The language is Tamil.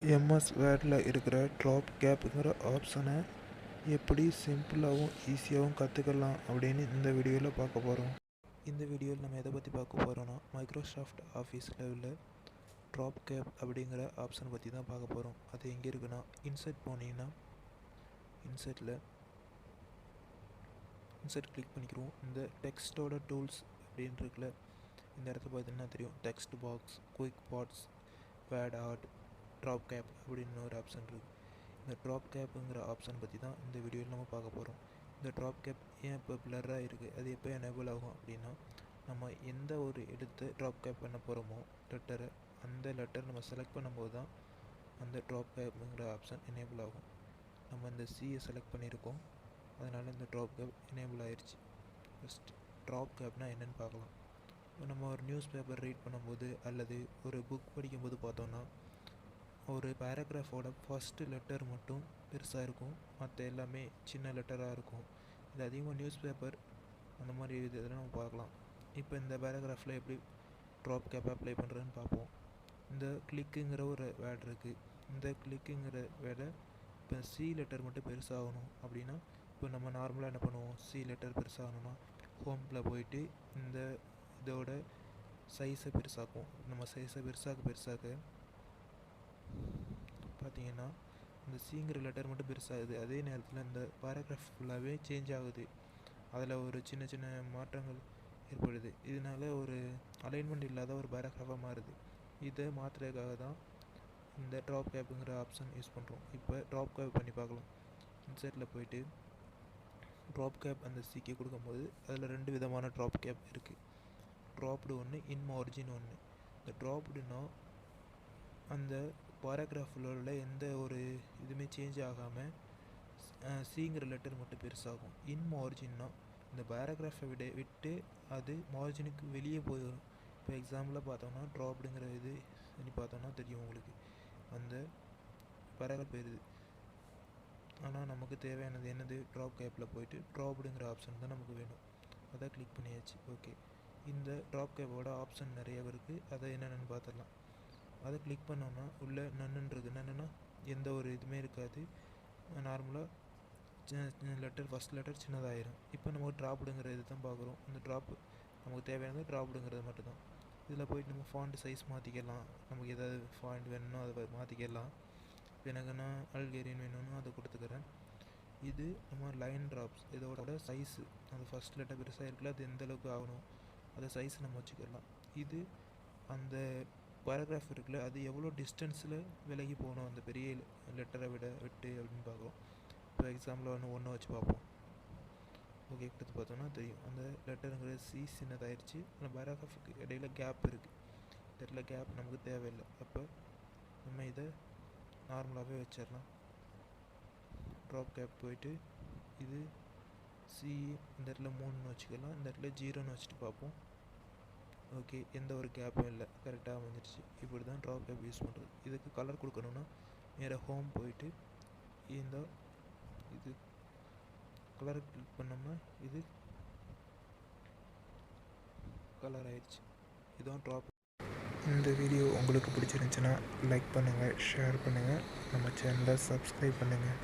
எம்எஸ் வேர்டில் இருக்கிற ட்ராப் கேப்புங்கிற ஆப்ஷனை எப்படி சிம்பிளாகவும் ஈஸியாகவும் கற்றுக்கலாம் அப்படின்னு இந்த வீடியோவில் பார்க்க போகிறோம். இந்த வீடியோவில் நம்ம எதை பற்றி பார்க்க போகிறோன்னா மைக்ரோசாஃப்ட் ஆஃபீஸில் உள்ள ட்ராப் கேப் அப்படிங்கிற ஆப்ஷனை பற்றி தான் பார்க்க போகிறோம். அது எங்கே இருக்குன்னா இன்சர்ட் போனீங்கன்னா இன்சர்ட் கிளிக் பண்ணிக்கிறோம். இந்த டெக்ஸ்ட்டோட டூல்ஸ் அப்படின்னு இருக்குல்ல, இந்த இடத்த பார்த்தீங்கன்னா தெரியும், text box, quick parts, word art, drop cap அப்படின்னு ஒரு ஆப்ஷன் இருக்குது. இந்த ட்ராப் கேப்புங்கிற ஆப்ஷன் பற்றி தான் இந்த வீடியோவில் நம்ம பார்க்க போகிறோம். இந்த ட்ராப் கேப் ஏன் இப்போ பிளராக இருக்குது, அது எப்போ எனேபிள் ஆகும் அப்படின்னா, நம்ம எந்த ஒரு எடுத்து ட்ராப் கேப் பண்ண போகிறோமோ லெட்டரை, அந்த லெட்டர் நம்ம செலக்ட் பண்ணும்போது தான் அந்த ட்ராப் கேப்புங்கிற ஆப்ஷன் எனேபிள் ஆகும். நம்ம இந்த சியை செலக்ட் பண்ணியிருக்கோம், அதனால் இந்த ட்ராப் கேப் எனேபிள் ஆயிடுச்சு. ஃபஸ்ட் ட்ராப் கேப்னால் என்னென்னு பார்க்கலாம். நம்ம ஒரு நியூஸ் பேப்பர் ரீட் பண்ணும்போது அல்லது ஒரு புக் படிக்கும்போது பார்த்தோன்னா ஒரு பேராகிராஃபோட ஃபஸ்ட்டு லெட்டர் மட்டும் பெருசாக இருக்கும், மற்ற எல்லாமே சின்ன லெட்டராக இருக்கும். இது அதிகமாக நியூஸ் பேப்பர் அந்த மாதிரி இதில் நம்ம பார்க்கலாம். இப்போ இந்த பேராகிராஃபில் எப்படி ட்ராப் கேப் அப்ளை பண்ணுறதுன்னு பார்ப்போம். இந்த கிளிக்குங்கிற ஒரு வேர்டு இருக்குது. இந்த கிளிக்குங்கிற வேர்டை இப்போ சி லெட்டர் மட்டும் பெருசாகணும் அப்படின்னா, இப்போ நம்ம நார்மலாக என்ன பண்ணுவோம், சி லெட்டர் பெருசாகணும்னா ஹோமில் போயிட்டு இந்த இதோட சைஸை பெருசாக்கும். நம்ம சைஸை பெருசாக பார்த்தீங்கன்னா இந்த சிங்கிற லெட்டர் மட்டும் பெருசாகுது. அதே நேரத்தில் இந்த பேராகிராஃப் ஃபுல்லாகவே சேஞ்ச் ஆகுது. அதில் ஒரு சின்ன சின்ன மாற்றங்கள் ஏற்படுது. இதனால ஒரு அலைன்மெண்ட் இல்லாத ஒரு பேராகிராஃபாக மாறுது. இதை மாற்றுறதுக்காக தான் இந்த ட்ராப் கேப்புங்கிற ஆப்ஷன் யூஸ் பண்ணுறோம். இப்போ ட்ராப் கேப் பண்ணி பார்க்கலாம். இன்சர்ட்டில் போயிட்டு ட்ராப் கேப் அந்த சிக்கே கொடுக்கும்போது அதில் 2 விதமான ட்ராப் கேப் இருக்குது. ட்ராப்டு ஒன்று, இன்மார்ஜின் ஒன்று. இந்த ட்ராப்டுனா அந்த பேராகிராஃபில் உள்ள எந்த ஒரு இதுவுமே சேஞ்ச் ஆகாமல் சிங்கிற லெட்டர் மட்டும் பெருசாகும். இன்மார்ஜின்னா இந்த பேராகிராஃபை விட்டு அது மார்ஜினுக்கு வெளியே போயிடும். இப்போ எக்ஸாம்பிளாக பார்த்தோம்னா ட்ராப்டுங்கிற இது பண்ணி பார்த்தோம்னா தெரியும் உங்களுக்கு, அந்த பேராகிராஃப் போயிடுது. ஆனால் நமக்கு தேவையானது என்னது, ட்ராப் கேப்பில் போயிட்டு ட்ராப்டுங்கிற ஆப்ஷன் தான் நமக்கு வேணும். அதை கிளிக் பண்ணியாச்சு. ஓகே, இந்த ட்ராப் கேப்போட ஆப்ஷன் நிறைய இருக்குது, அதை என்னென்னு பார்த்துடலாம். அதை கிளிக் பண்ணோன்னா உள்ளே நன்னுன்றது, நன்னுன்னா எந்த ஒரு இதுவுமே இருக்காது. நார்மலாக லெட்டர் ஃபஸ்ட் லெட்டர் சின்னதாயிரும். இப்போ நம்ம ட்ராப்டுங்கிற இது தான் பார்க்குறோம். இந்த ட்ராப் நமக்கு தேவையானது ட்ராப்டுங்கிறது மட்டும்தான். இதில் போய்ட்டு நம்ம ஃபாண்ட் சைஸ் மாற்றிக்கலாம். நமக்கு எதாவது ஃபாண்ட் வேணும்னோ அதை மாற்றிக்கலாம். இப்போ எனக்குன்னா அல்கேரியன் வேணும்னு அதை கொடுத்துக்கிறேன். இது நம்ம லைன் ட்ராப்ஸ், இதோட சைஸு அந்த ஃபஸ்ட் லெட்டர் பெருசாக இருக்குல்ல, அது எந்த அளவுக்கு ஆகணும் அதை சைஸ் நம்ம வச்சுக்கலாம். இது அந்த பேராகிராஃப் இருக்குல்ல, அது எவ்வளோ டிஸ்டன்ஸில் விலகி போகணும் அந்த பெரிய லெட்டரை விட்டு அப்படின்னு பார்க்குறோம். இப்போ எக்ஸாம்பிள் ஒன்று வச்சு பார்ப்போம். ஓகே, கொடுத்து பார்த்தோன்னா தெரியும் அந்த லெட்டருங்கிறது சி சின்னதாகிடுச்சு. அந்த பேராகிராஃபுக்கு இடையில் கேப் இருக்குது. இந்த இடத்துல கேப் நமக்கு தேவையில்லை. அப்போ நம்ம இதை நார்மலாகவே வச்சிடலாம். ட்ராப் கேப் போயிட்டு இது சி இந்த இடத்துல 3ன்னு வச்சுக்கலாம், இந்த இடத்துல 0ன்னு வச்சுட்டு பார்ப்போம். ஓகே, எந்த ஒரு கேப்பும் இல்லை, கரெக்டாக வந்துடுச்சு. இப்படி தான் ட்ராப் கேப் யூஸ் பண்ணுறது. இதுக்கு கலர் கொடுக்கணுன்னா நேராக ஹோம் போயிட்டு இந்த இது கலரை கிளிக் பண்ணோம்னா இது கலர் ஆயிடுச்சு. இதுதான் ட்ராப். இந்த வீடியோ உங்களுக்கு பிடிச்சிருந்துச்சுன்னா லைக் பண்ணுங்கள், ஷேர் பண்ணுங்கள், நம்ம சேனலை சப்ஸ்கிரைப் பண்ணுங்கள்.